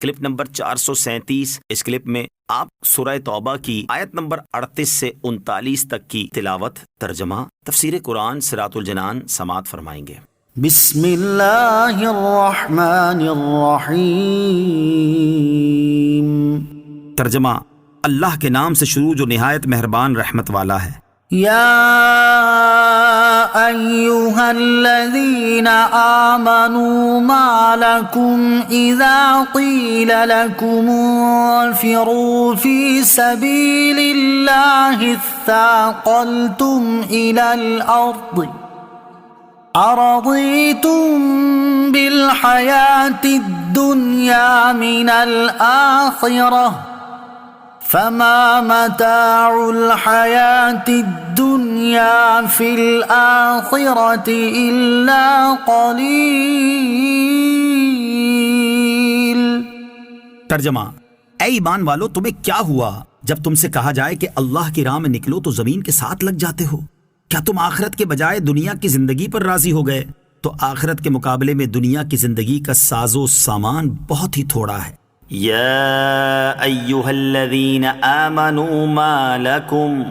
Clip number 437۔ اس clip میں آپ سورہ توبہ کی آیت نمبر 38 سے 39 تک کی تلاوت، ترجمہ، تفسیر قرآن صراط الجنان سماعت فرمائیں گے۔ بسم اللہ الرحمن الرحیم۔ ترجمہ، اللہ کے نام سے شروع جو نہایت مہربان رحمت والا ہے۔ یا ایہا الذین آمنوا ما لکم اذا قیل لکم انفروا فی سبیل اللہ اثاقلتم الی الارض ارضیتم بالحیاة الدنیا من الآخرہ فما متاع الحیاة الدنیا فی الآخرة الا قلیل۔ ترجمہ، اے ایمان والو، تمہیں کیا ہوا جب تم سے کہا جائے کہ اللہ کی راہ میں نکلو تو زمین کے ساتھ لگ جاتے ہو؟ کیا تم آخرت کے بجائے دنیا کی زندگی پر راضی ہو گئے؟ تو آخرت کے مقابلے میں دنیا کی زندگی کا ساز و سامان بہت ہی تھوڑا ہے۔ یا ایھا الذین آمنوا ما لکم،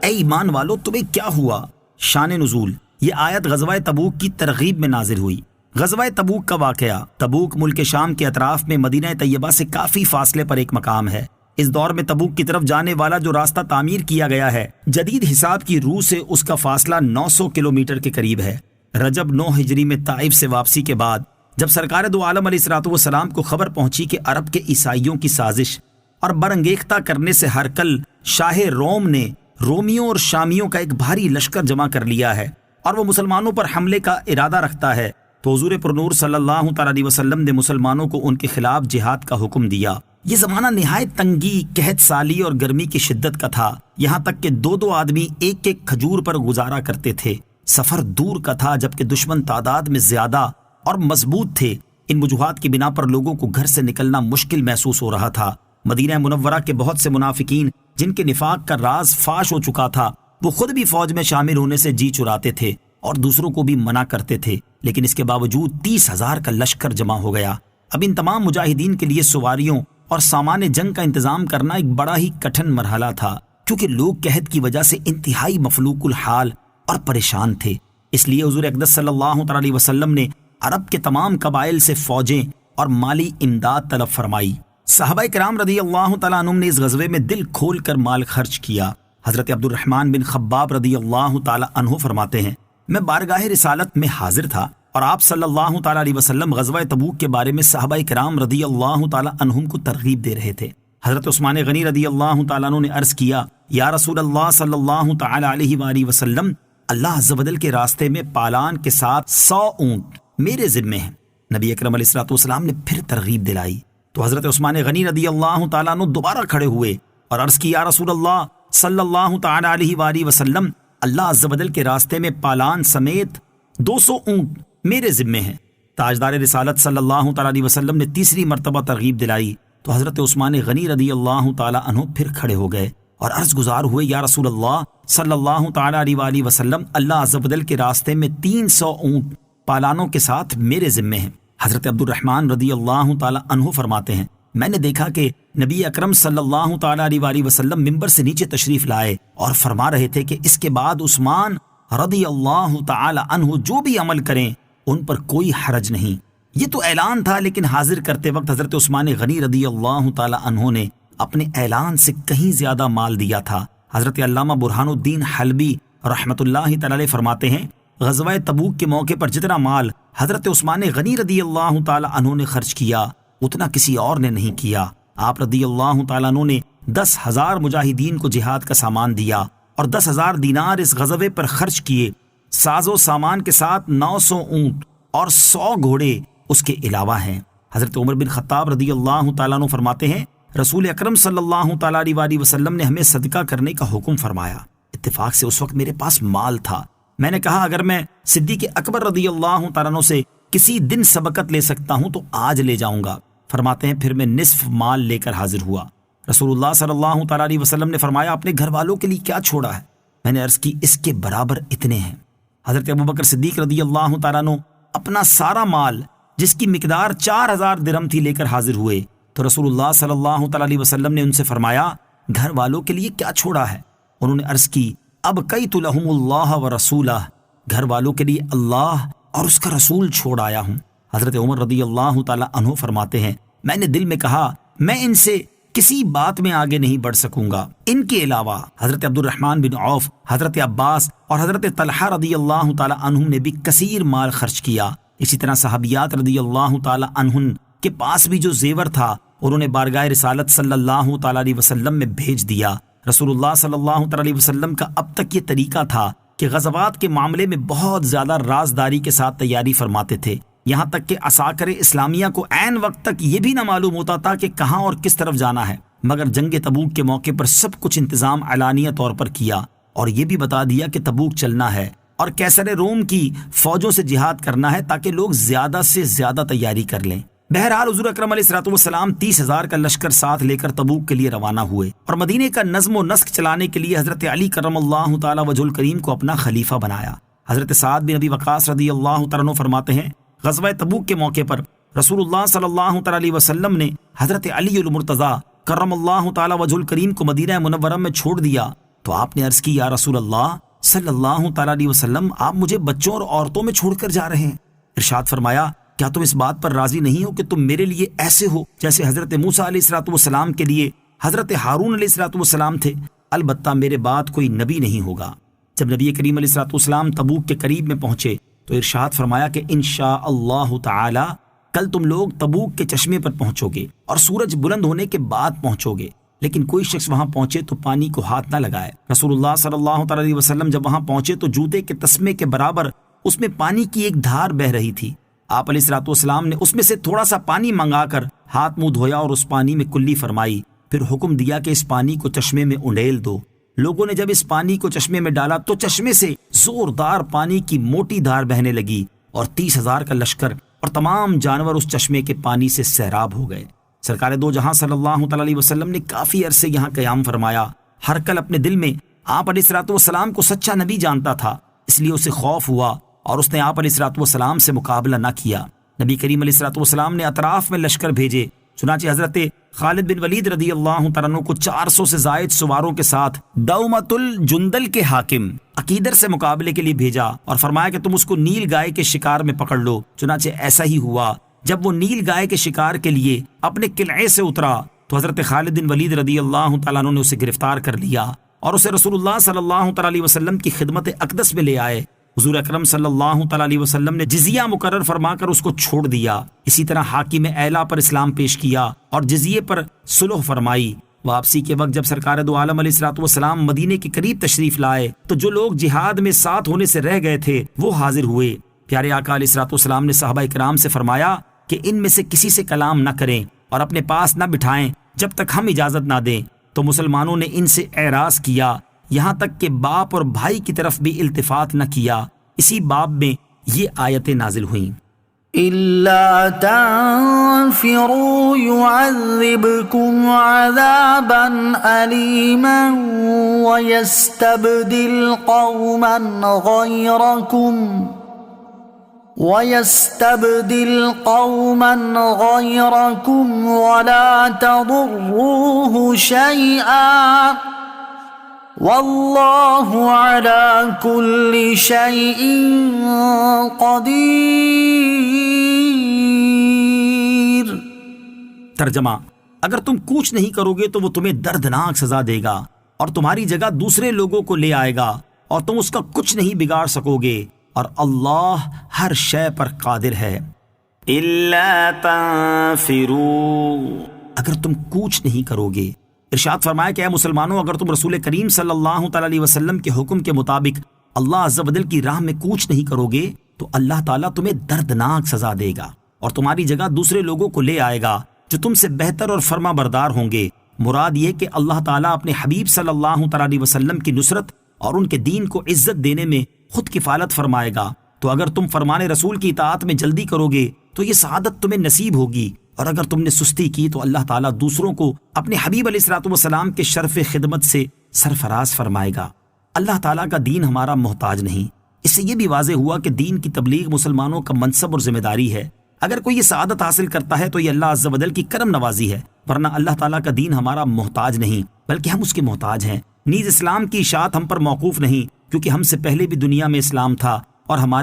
اے ایمان والو تمہیں کیا ہوا؟ شان نزول، یہ آیت غزوہ تبوک کی ترغیب میں نازل ہوئی۔ غزوہ تبوک کا واقعہ، تبوک ملک شام کے اطراف میں مدینہ طیبہ سے کافی فاصلے پر ایک مقام ہے۔ اس دور میں تبوک کی طرف جانے والا جو راستہ تعمیر کیا گیا ہے، جدید حساب کی روح سے اس کا فاصلہ 900 کلومیٹر کے قریب ہے۔ رجب 9 ہجری میں طائف سے واپسی کے بعد جب سرکار دو عالم علیہ الصلوۃ والسلام کو خبر پہنچی کہ عرب کے عیسائیوں کی سازش اور برانگیختہ کرنے سے ہرقل شاہ روم نے رومیوں اور شامیوں کا ایک بھاری لشکر جمع کر لیا ہے اور وہ مسلمانوں پر حملے کا ارادہ رکھتا ہے، تو حضور پرنور صلی اللہ تعالی علیہ وسلم نے مسلمانوں کو ان کے خلاف جہاد کا حکم دیا۔ یہ زمانہ نہایت تنگی، قحط سالی اور گرمی کی شدت کا تھا، یہاں تک کہ دو آدمی ایک ایک کھجور پر گزارا کرتے تھے۔ سفر دور کا تھا جبکہ دشمن تعداد میں زیادہ اور مضبوط تھے۔ ان وجوہات کی بنا پر لوگوں کو گھر سے نکلنا مشکل محسوس ہو رہا تھا۔ مدینہ منورہ کے بہت سے منافقین جن کے نفاق کا راز فاش ہو چکا تھا، وہ خود بھی فوج میں شامل ہونے سے جی چراتے تھے اور دوسروں کو بھی منع کرتے تھے، لیکن اس کے باوجود 30,000 کا لشکر جمع ہو گیا۔ اب ان تمام مجاہدین کے لیے سواریوں اور سامان جنگ کا انتظام کرنا ایک بڑا ہی کٹھن مرحلہ تھا، کیونکہ لوگ قحط کی وجہ سے انتہائی مفلوق الحال اور پریشان تھے۔ اس لیے حضور اقدس صلی اللہ تعالی علیہ وسلم نے عرب کے تمام قبائل سے فوجیں اور مالی امداد طلب فرمائی۔ صحابہ کرام رضی اللہ تعالیٰ عنہم نے اس غزوے میں دل کھول کر مال خرچ کیا۔ حضرت عبد الرحمن بن خباب رضی اللہ تعالیٰ عنہ فرماتے ہیں، میں بارگاہ رسالت میں حاضر تھا اور آپ صلی اللہ تعالیٰ علیہ وسلم غزوہ تبوک کے بارے میں صحابہ کرام رضی اللہ تعالیٰ عنہم کو ترغیب دے رہے تھے۔ حضرت عثمان غنی رضی اللہ تعالیٰ عنہ نے عرض کیا، یا رسول اللہ صلی اللہ تعالیٰ علیہ وآلہ وسلم، اللہ عز و جل کے راستے میں پالان کے ساتھ 100 اونٹ میرے ذمے ہیں۔ نبی اکرم علیہ الصلوۃ والسلام نے پھر ترغیب دلائی تو حضرت عثمان غنی رضی اللہ تعالیٰ عنہ دوبارہ کھڑے ہوئے اور عرض کی، یا رسول اللہ صلی اللہ تعالیٰ علیہ وآلہ وسلم، اللہ عز و جل کے راستے میں پالان سمیت 200 اونٹ میرے ذمے ہیں۔ تاجدار رسالت صلی اللہ تعالیٰ علیہ وسلم نے تیسری مرتبہ ترغیب دلائی تو حضرت عثمان غنی رضی اللہ تعالیٰ عنہ پھر کھڑے ہو گئے اور عرض گزار ہوئے، یا رسول اللہ صلی اللہ تعالیٰ علیہ وآلہ وسلم، اللہ عز و جل کے راستے میں 300 اونٹ پالانوں کے ساتھ میرے ذمے ہیں۔ حضرت عبد الرحمن رضی اللہ تعالیٰ عنہ فرماتے ہیں، میں نے دیکھا کہ نبی اکرم صلی اللہ تعالیٰ علیہ وآلہ وسلم ممبر سے نیچے تشریف لائے اور فرما رہے تھے کہ اس کے بعد عثمان رضی اللہ تعالیٰ عنہ جو بھی عمل کریں ان پر کوئی حرج نہیں۔ یہ تو اعلان تھا، لیکن حاضر کرتے وقت حضرت عثمان غنی رضی اللہ تعالیٰ عنہ نے اپنے اعلان سے کہیں زیادہ مال دیا تھا۔ حضرت علامہ برہان الدین حلبی رحمۃ اللہ تعالی فرماتے ہیں، غزوہ تبوک کے موقع پر جتنا مال حضرت عثمان غنی رضی اللہ تعالی عنہ نے خرچ کیا اتنا کسی اور نے نہیں کیا۔ آپ رضی اللہ تعالی عنہ نے 10,000 مجاہدین کو جہاد کا سامان دیا اور 10,000 دینار اس غزوے پر خرچ کیے۔ ساز و سامان کے ساتھ 900 اونٹ اور 100 گھوڑے اس کے علاوہ ہیں۔ حضرت عمر بن خطاب رضی اللہ تعالیٰ عنہ فرماتے ہیں، رسول اکرم صلی اللہ تعالیٰ علیہ وسلم نے ہمیں صدقہ کرنے کا حکم فرمایا۔ اتفاق سے اس وقت میرے پاس مال تھا۔ میں نے کہا اگر میں صدیق اکبر رضی اللہ تعالیٰ عنہ سے کسی دن سبقت لے سکتا ہوں تو آج لے جاؤں گا۔ فرماتے ہیں پھر میں نصف مال لے کر حاضر ہوا۔ رسول اللہ صلی اللہ تعالیٰ علیہ وسلم نے فرمایا اپنے گھر والوں کے لیے کیا چھوڑا ہے؟ میں نے عرض کی اس کے برابر اتنے ہیں۔ حضرت ابوبکر صدیق رضی اللہ تعالیٰ عنہ اپنا سارا مال جس کی مقدار 4,000 درہم تھی لے کر حاضر ہوئے تو رسول اللہ صلی اللہ تعالی علیہ وسلم نے ان سے فرمایا گھر والوں کے لیے کیا چھوڑا ہے؟ انہوں نے عرض کی ابقیت لہم اللہ و رسولہ، گھر والوں کے لیے اللہ اور اس کا رسول چھوڑ آیا ہوں۔ حضرت عمر رضی اللہ تعالی عنہ فرماتے ہیں میں نے دل میں کہا میں ان سے کسی بات میں آگے نہیں بڑھ سکوں گا۔ ان کے علاوہ حضرت عبد الرحمن بن عوف، حضرت عباس اور حضرت طلحہ رضی اللہ تعالی عنہ نے بھی کثیر مال خرچ کیا۔ اسی طرح صحابیات رضی اللہ تعالی عنہ کے پاس بھی جو زیور تھا انہوں نے بارگاہ رسالت صلی اللہ تعالی علیہ وسلم میں بھیج دیا۔ رسول اللہ صلی اللہ تعالی علیہ وسلم کا اب تک یہ طریقہ تھا کہ غزوات کے معاملے میں بہت زیادہ رازداری کے ساتھ تیاری فرماتے تھے، یہاں تک کہ عساکر اسلامیہ کو عین وقت تک یہ بھی نہ معلوم ہوتا تھا کہ کہاں اور کس طرف جانا ہے، مگر جنگ تبوک کے موقع پر سب کچھ انتظام علانیہ طور پر کیا اور یہ بھی بتا دیا کہ تبوک چلنا ہے اور کیسر روم کی فوجوں سے جہاد کرنا ہے تاکہ لوگ زیادہ سے زیادہ تیاری کر لیں۔ بہرحال حضور اکرم علیہ الصلوۃ والسلام 30,000 کا لشکر ساتھ لے کر تبوک کے لیے روانہ ہوئے اور مدینے کا نظم و نسق چلانے کے لیے حضرت علی کرم اللہ تعالی وجہ الکریم کو اپنا خلیفہ بنایا۔ حضرت سعد بن ابی وقاص رضی اللہ تعالی عنہ فرماتے ہیں غزوہ تبوک کے موقع پر رسول اللہ صلی اللہ تعالی علیہ وسلم نے حضرت علی المرتضیٰ کرم اللہ تعالی وجہ الکریم کو مدینہ منورہ میں چھوڑ دیا تو آپ نے عرض کی یا رسول اللہ صلی اللہ تعالی علیہ وسلم آپ مجھے بچوں اور عورتوں میں چھوڑ کر جا رہے ہیں؟ ارشاد فرمایا کیا تم اس بات پر راضی نہیں ہو کہ تم میرے لیے ایسے ہو جیسے حضرت موسیٰ علیہ الصلوۃ والسلام کے لیے حضرت ہارون علیہ الصلوۃ والسلام تھے؟ البتہ میرے بعد کوئی نبی نہیں ہوگا۔ جب نبی کریم علیہ الصلوۃ والسلام تبوک کے قریب میں پہنچے تو ارشاد فرمایا کہ انشاء اللہ تعالی کل تم لوگ تبوک کے چشمے پر پہنچو گے اور سورج بلند ہونے کے بعد پہنچو گے، لیکن کوئی شخص وہاں پہنچے تو پانی کو ہاتھ نہ لگائے۔ رسول اللہ صلی اللہ تعالی علیہ وسلم جب وہاں پہنچے تو جوتے کے تسمے کے برابر اس میں پانی کی ایک دھار بہ رہی تھی۔ آپ علیہ الصلوۃ والسلام نے اس میں سے تھوڑا سا پانی منگا کر ہاتھ منہ دھویا اور اس پانی میں کلی فرمائی، پھر حکم دیا کہ اس پانی کو چشمے میں انڈیل دو۔ لوگوں نے جب اس پانی کو چشمے میں ڈالا تو چشمے سے زوردار پانی کی موٹی دھار بہنے لگی اور 30,000 کا لشکر اور تمام جانور اس چشمے کے پانی سے سیراب ہو گئے۔ سرکار دو جہاں صلی اللہ تعالی علیہ وسلم نے کافی عرصے یہاں قیام فرمایا۔ ہر کل اپنے دل میں آپ علیہ الصلوۃ والسلام کو سچا نبی جانتا تھا، اس لیے اسے خوف ہوا اور اس نے آپ علیہ الصلوۃ والسلام سے مقابلہ نہ کیا۔ نبی کریم علیہ الصلوۃ والسلام نے اطراف میں لشکر بھیجے، چنانچہ حضرت خالد بن ولید رضی اللہ تعالیٰ عنہ کو 400 سے زائد سواروں کے ساتھ دومت الجندل کے حاکم عقیدر سے مقابلے کے لیے بھیجا اور فرمایا کہ تم اس کو نیل گائے کے شکار میں پکڑ لو۔ چنانچہ ایسا ہی ہوا۔ جب وہ نیل گائے کے شکار کے لیے اپنے قلعے سے اترا تو حضرت خالد بن ولید رضی اللہ تعالیٰ عنہ نے اسے گرفتار کر لیا اور اسے رسول اللہ صلی اللہ تعالیٰ علیہ وسلم کی خدمت اقدس میں لے آئے۔ حضور اکرم صلی اللہ تعالیٰ علیہ وسلم نے جزیہ مقرر فرما کر اس کو چھوڑ دیا۔ اسی طرح حاکم اعلیٰ پر اسلام پیش کیا اور جزیے پر صلح فرمائی۔ واپسی کے وقت جب سرکار دو عالم علیہ الصلوۃ والسلام مدینے کے قریب تشریف لائے تو جو لوگ جہاد میں ساتھ ہونے سے رہ گئے تھے وہ حاضر ہوئے۔ پیارے آقا علیہ الصلوۃ والسلام نے صحابہ کرام سے فرمایا کہ ان میں سے کسی سے کلام نہ کریں اور اپنے پاس نہ بٹھائیں جب تک ہم اجازت نہ دیں۔ تو مسلمانوں نے ان سے اعراض کیا، یہاں تک کہ باپ اور بھائی کی طرف بھی التفات نہ کیا۔ اسی باب میں یہ آیتیں نازل ہوئیں۔ إِلَّا تَنْفِرُوا يُعَذِّبْكُمْ عَذَابًا أَلِيمًا وَيَسْتَبْدِلْ قَوْمًا غَيْرَكُمْ وَلَا تَضُرُّوهُ شَيْئًا واللہ علی کل شیء قدیر۔ ترجمہ: اگر تم کوچ نہیں کرو گے تو وہ تمہیں دردناک سزا دے گا اور تمہاری جگہ دوسرے لوگوں کو لے آئے گا اور تم اس کا کچھ نہیں بگاڑ سکو گے اور اللہ ہر شے پر قادر ہے۔ الا تنفروا، اگر تم کوچ نہیں کرو گے۔ ارشاد فرمایا کہ اے مسلمانوں اگر تم رسول کریم صلی اللہ تعالی علیہ وسلم کے حکم کے مطابق اللہ عز و جل کی راہ میں کوچ نہیں کرو گے تو اللہ تعالیٰ تمہیں دردناک سزا دے گا اور تمہاری جگہ دوسرے لوگوں کو لے آئے گا جو تم سے بہتر اور فرما بردار ہوں گے۔ مراد یہ کہ اللہ تعالیٰ اپنے حبیب صلی اللہ تعالی علیہ وسلم کی نصرت اور ان کے دین کو عزت دینے میں خود کفالت فرمائے گا۔ تو اگر تم فرمان رسول کی اطاعت میں جلدی کرو گے تو یہ سعادت تمہیں نصیب ہوگی، اور اگر تم نے سستی کی تو اللہ تعالیٰ دوسروں کو اپنے حبیب علیہ الصلوۃ والسلام کے شرف خدمت سے سرفراز فرمائے گا۔ اللہ تعالیٰ کا دین ہمارا محتاج نہیں۔ اس سے یہ بھی واضح ہوا کہ دین کی تبلیغ مسلمانوں کا منصب اور ذمہ داری ہے۔ اگر کوئی یہ سعادت حاصل کرتا ہے تو یہ اللہ عز و جل کی کرم نوازی ہے، ورنہ اللہ تعالیٰ کا دین ہمارا محتاج نہیں بلکہ ہم اس کے محتاج ہیں۔ نیز اسلام کی اشاعت ہم پر موقوف نہیں، کیونکہ ہم سے پہلے بھی دنیا میں اسلام تھا اور ہمارے